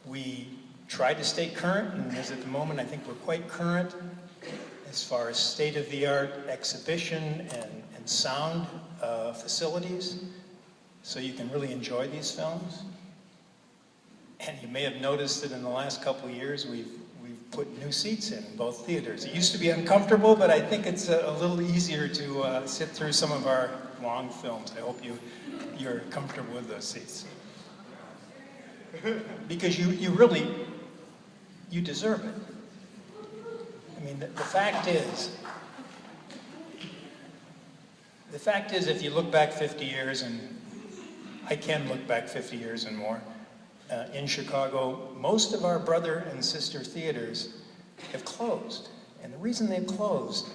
We try to stay current, and as at the moment I think we're quite current as far as state-of-the-art exhibition and sound facilities, so you can really enjoy these films. And you may have noticed that in the last couple of years we've put new seats in both theaters. It used to be uncomfortable, but I think it's a little easier to sit through some of our long films. I hope you're comfortable with those seats. Because you really deserve it. I mean, the fact is, if you look back 50 years, and I can look back 50 years and more, in Chicago, most of our brother and sister theaters have closed. And the reason they've closed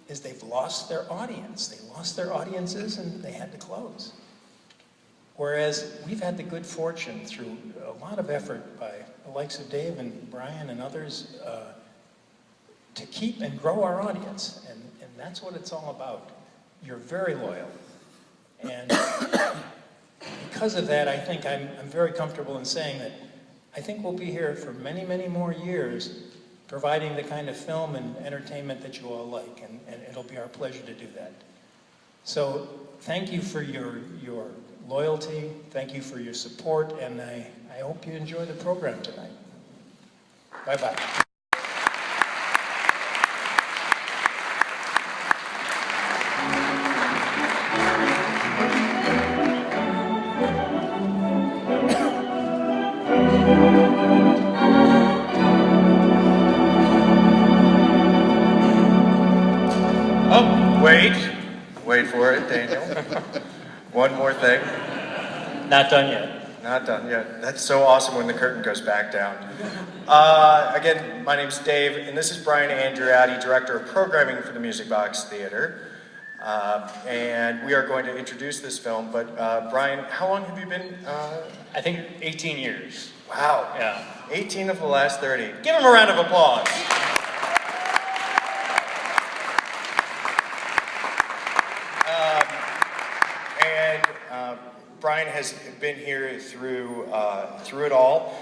is they've lost their audience. They lost their audiences and they had to close. Whereas we've had the good fortune through a lot of effort by the likes of Dave and Brian and others to keep and grow our audience. And that's what it's all about. You're very loyal. And because of that, I think I'm very comfortable in saying that I think we'll be here for many, many more years providing the kind of film and entertainment that you all like, and it'll be our pleasure to do that. So thank you for your loyalty, thank you for your support, and I hope you enjoy the program tonight. Bye-bye. Wait for it, Daniel. One more thing. Not done yet. Not done yet. That's so awesome when the curtain goes back down. Again, my name's Dave, and this is Brian Andreatti, Director of Programming for the Music Box Theater. And we are going to introduce this film, but Brian, how long have you been? I think 18 years. Wow. Yeah. 18 of the last 30. Give him a round of applause. Brian has been here through it all,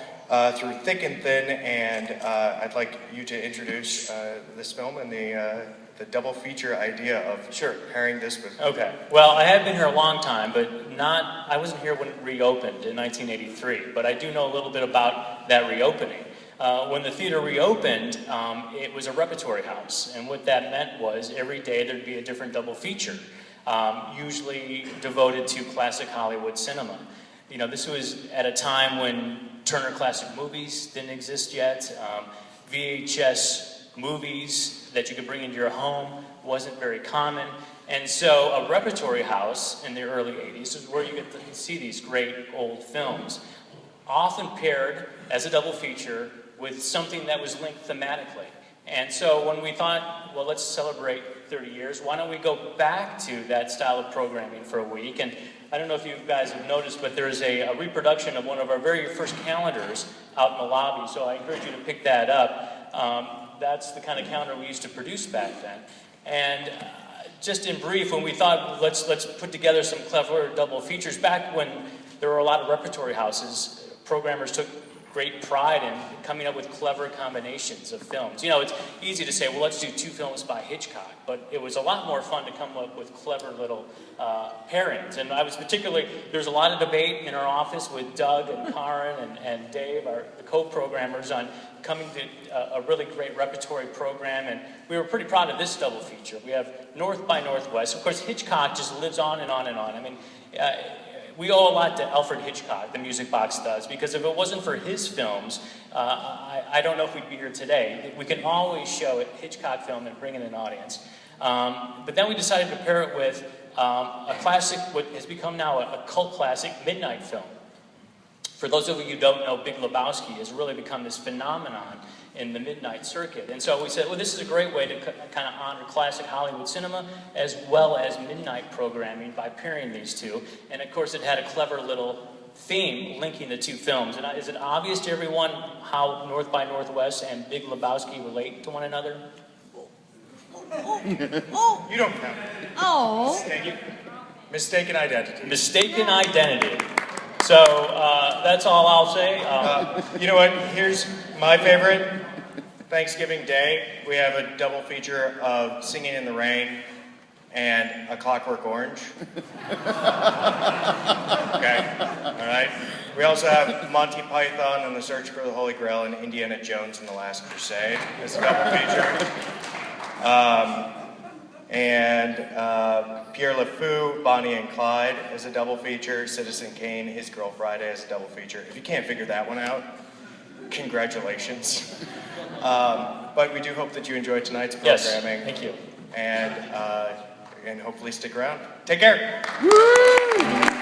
through thick and thin, and I'd like you to introduce this film and the double feature idea of pairing this with. Okay. Well, I have been here a long time, but I wasn't here when it reopened in 1983, but I do know a little bit about that reopening. When the theater reopened, it was a repertory house, and what that meant was every day there'd be a different double feature. Usually devoted to classic Hollywood cinema. You know, this was at a time when Turner Classic Movies didn't exist yet. VHS movies that you could bring into your home wasn't very common. And so a repertory house in the early 80s is where you get to see these great old films, often paired as a double feature with something that was linked thematically. And so when we thought, well, let's celebrate 30 years, why don't we go back to that style of programming for a week? And I don't know if you guys have noticed, but there's a reproduction of one of our very first calendars out in the lobby, so I encourage you to pick that up. That's the kind of calendar we used to produce back then. And just in brief, when we thought, let's put together some clever double features, back when there were a lot of repertory houses, programmers took great pride in coming up with clever combinations of films. You know, it's easy to say, well, let's do 2 films by Hitchcock, but it was a lot more fun to come up with clever little pairings. And I was there's a lot of debate in our office with Doug and Karen and Dave, the co-programmers, on coming to a really great repertory program, and we were pretty proud of this double feature. We have North by Northwest. Of course, Hitchcock just lives on and on and on. I mean, we owe a lot to Alfred Hitchcock, the Music Box does, because if it wasn't for his films, I don't know if we'd be here today. We can always show a Hitchcock film and bring in an audience. But then we decided to pair it with a classic, what has become now a cult classic, midnight film. For those of you who don't know, Big Lebowski has really become this phenomenon in the midnight circuit. And so we said, well, this is a great way to kind of honor classic Hollywood cinema as well as midnight programming by pairing these two. And of course, it had a clever little theme linking the 2 films. And is it obvious to everyone how North by Northwest and Big Lebowski relate to one another? You don't count. Oh. Mistaken identity. Mistaken identity. So that's all I'll say. You know what? Here's my favorite. Thanksgiving Day, we have a double feature of Singing in the Rain and A Clockwork Orange. Okay, all right. We also have Monty Python and the Search for the Holy Grail and Indiana Jones and the Last Crusade as a double feature. Pierre LeFou, Bonnie and Clyde as a double feature. Citizen Kane, His Girl Friday as a double feature. If you can't figure that one out, congratulations. But we do hope that you enjoyed tonight's programming. Yes, thank you. And hopefully stick around. Take care. Woo!